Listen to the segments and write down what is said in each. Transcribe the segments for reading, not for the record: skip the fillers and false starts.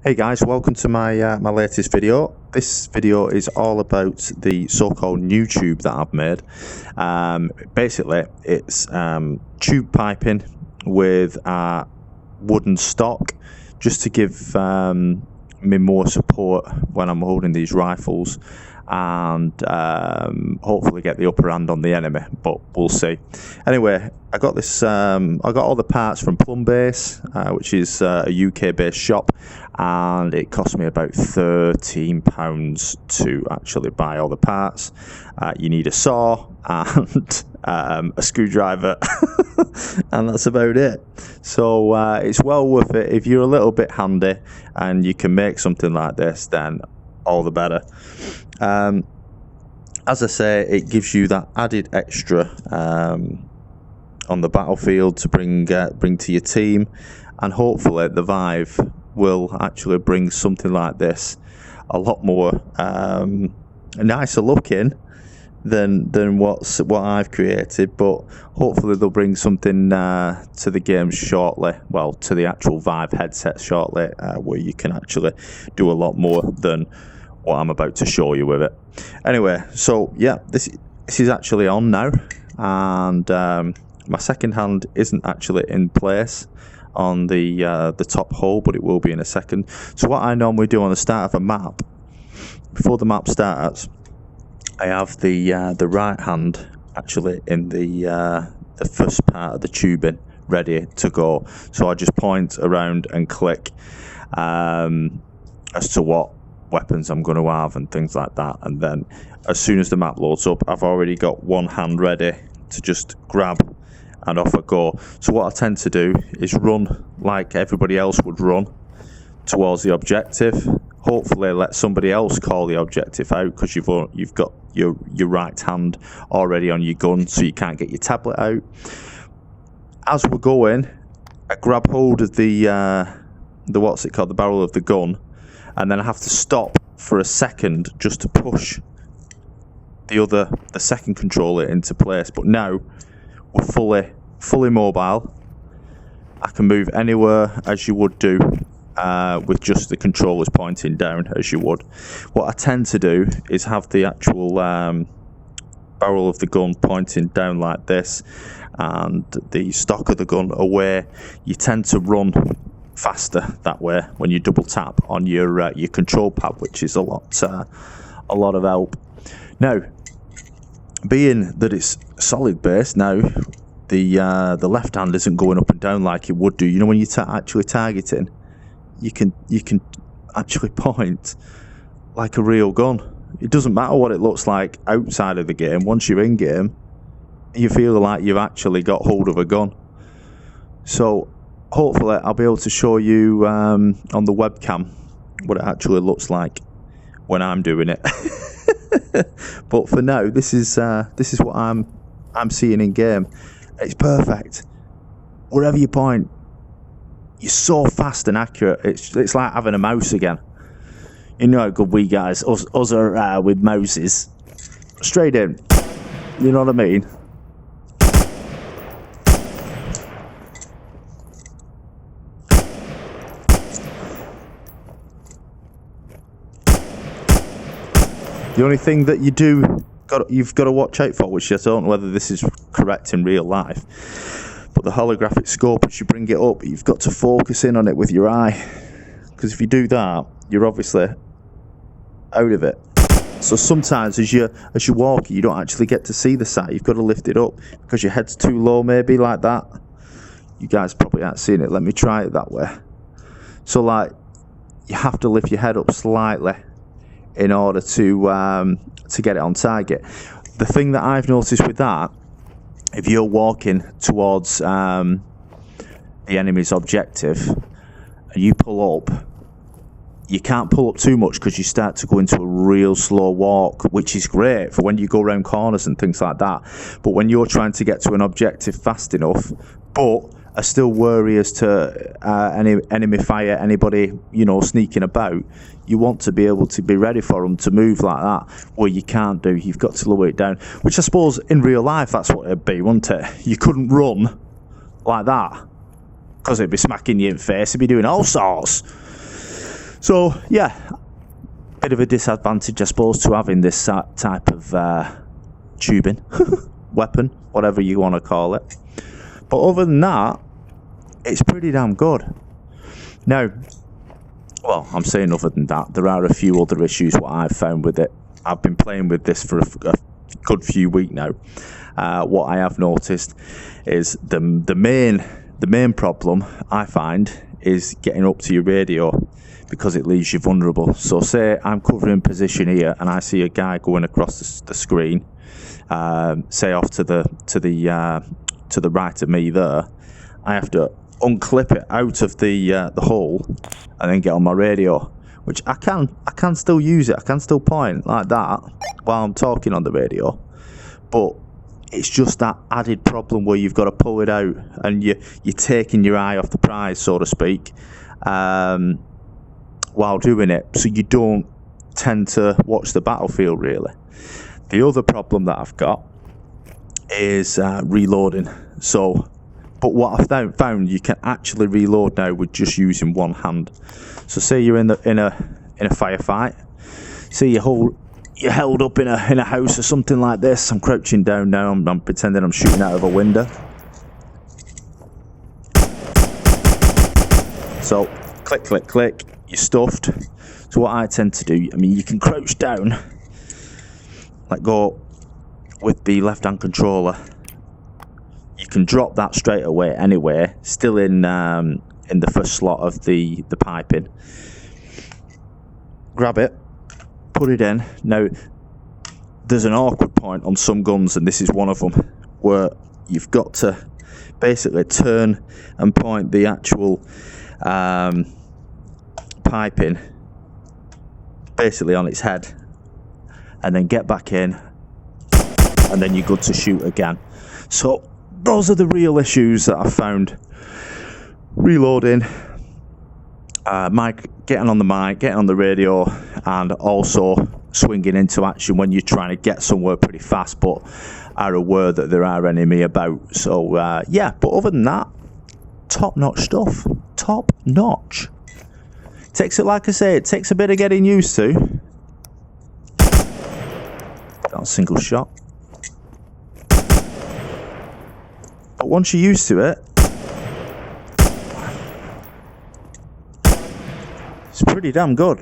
Hey guys, welcome to my latest video. This video is all about the so-called new tube that I've made. Basically, it's tube piping with a wooden stock, just to give me more support when I'm holding these rifles, and hopefully get the upper hand on the enemy, but we'll see. Anyway, I got this. I got all the parts from Plumbase, which is a UK-based shop, and it cost me about £13 to actually buy all the parts. You need a saw and a screwdriver, and that's about it. So it's well worth it. If you're a little bit handy and you can make something like this, then all the better. As I say, it gives you that added extra on the battlefield to bring to your team, and hopefully the Vive will actually bring something like this a lot more nicer looking than what I've created. But hopefully they'll bring something to the game shortly, well, to the actual Vive headset shortly, where you can actually do a lot more than what I'm about to show you with it. Anyway, so yeah, this is actually on now, and my second hand isn't actually in place on the top hole, but it will be in a second. So what I normally do on the start of a map, before the map starts, I have the right hand actually in the first part of the tubing ready to go. So I just point around and click as to what weapons I'm going to have and things like that, and then as soon as the map loads up, I've already got one hand ready to just grab and off I go. So what I tend to do is run like everybody else would run towards the objective. Hopefully let somebody else call the objective out, because you've got your right hand already on your gun, so you can't get your tablet out. As we're going, I grab hold of the what's it called, the barrel of the gun, and then I have to stop for a second just to push the second controller into place. But now we're fully mobile. I can move anywhere as you would do with just the controllers pointing down as you would. What I tend to do is have the actual barrel of the gun pointing down like this, and the stock of the gun away. You tend to run faster that way when you double tap on your control pad, which is a lot of help. Now, being that it's solid base now, the left hand isn't going up and down like it would do. You know, when you're actually targeting, you can actually point like a real gun. It doesn't matter what it looks like outside of the game. Once you're in game, you feel like you've actually got hold of a gun. So hopefully I'll be able to show you on the webcam what it actually looks like when I'm doing it. But for now, this is what I'm seeing in game. It's perfect. Wherever you point, you're so fast and accurate. It's like having a mouse again. You know how good we guys us are with mouses. Straight in. You know what I mean? The only thing that you've got to watch out for, which I don't know whether this is correct in real life, but the holographic scope, as you bring it up, you've got to focus in on it with your eye, because if you do that, you're obviously out of it. So sometimes as you walk, you don't actually get to see the sight. You've got to lift it up because your head's too low, maybe like that. You guys probably aren't seeing it. Let me try it that way. So like, you have to lift your head up slightly in order to get it on target. The thing that I've noticed with that, if you're walking towards the enemy's objective and you pull up, you can't pull up too much because you start to go into a real slow walk, which is great for when you go around corners and things like that. But when you're trying to get to an objective fast enough, but are still wary as to any enemy fire, anybody, you know, sneaking about, you want to be able to be ready for them to move like that. Well, you can't do. You've got to lower it down, which I suppose in real life that's what it'd be, wouldn't it? You couldn't run like that because it'd be smacking you in the face. It'd be doing all sorts. So yeah, bit of a disadvantage, I suppose, to having this type of tubing weapon, whatever you want to call it. But other than that, it's pretty damn good. Now, well, I'm saying other than that, there are a few other issues what I've found with it. I've been playing with this for a good few weeks now. What I have noticed is the main problem I find is getting up to your radio, because it leaves you vulnerable. So say I'm covering position here and I see a guy going across the screen, say off to the right of me there. I have to unclip it out of the hole and then get on my radio, which I can still use it. I can still point like that while I'm talking on the radio, but it's just that added problem where you've got to pull it out and you're taking your eye off the prize, so to speak, while doing it, so you don't tend to watch the battlefield really. The other problem that I've got is reloading. So, but what I've found, you can actually reload now with just using one hand. So say you're in a firefight, say you're held up in a house or something like this. I'm crouching down now, I'm pretending I'm shooting out of a window. So click, click, click, you're stuffed. So what I tend to do, I mean, you can crouch down, let go with the left hand controller. You can drop that straight away anyway, still in the first slot of the piping. Grab it, put it in. Now, there's an awkward point on some guns, and this is one of them, where you've got to basically turn and point the actual piping basically on its head, and then get back in, and then you're good to shoot again. So those are the real issues that I've found. Reloading, getting on the mic, getting on the radio, and also swinging into action when you're trying to get somewhere pretty fast but are aware that there are enemy about. So yeah, but other than that, top notch stuff. Top notch. Takes it, like I say, it takes a bit of getting used to. That single shot. But once you're used to it, it's pretty damn good.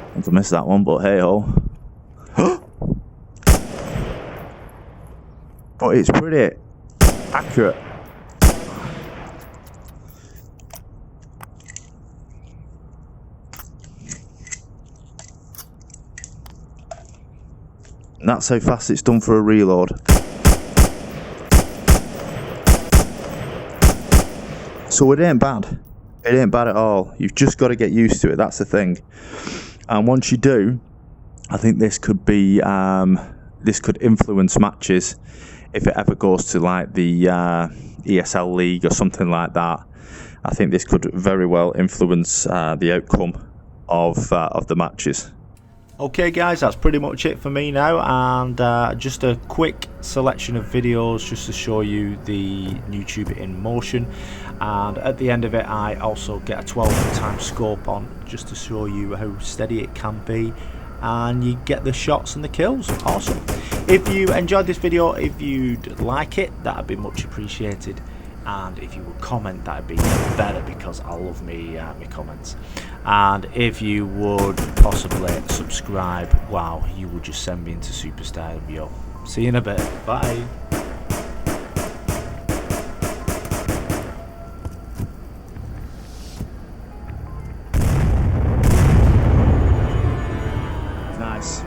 I think I missed that one, but hey ho. But it's pretty accurate. And that's how fast it's done for a reload. So it ain't bad. It ain't bad at all. You've just got to get used to it. That's the thing. And once you do, I think this could be this could influence matches if it ever goes to like the ESL League or something like that. I think this could very well influence the outcome of the matches. Okay guys, that's pretty much it for me now, and just a quick selection of videos just to show you the new tube in motion, and at the end of it I also get a 12x scope on just to show you how steady it can be, and you get the shots and the kills. Awesome. If you enjoyed this video, if you'd like it, that'd be much appreciated, and if you would comment, that'd be better because I love me comments. And if you would possibly subscribe, wow, you would just send me into superstardom, yo. See you in a bit. Bye. Nice.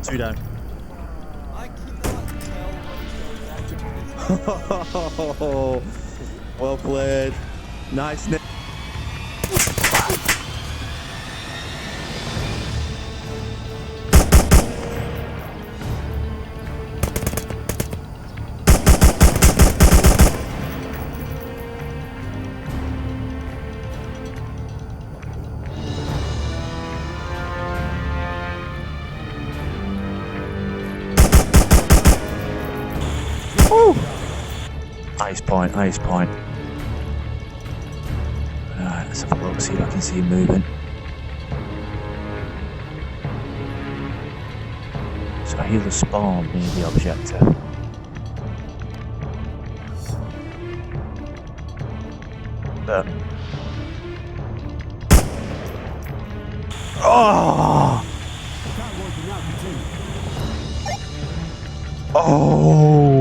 2 down. Well played. Nice. Woo! Ice point, ice point. Alright, let's have a look, see if I can see him moving. So he'll have spawned near the objective. But... Oh! Oh!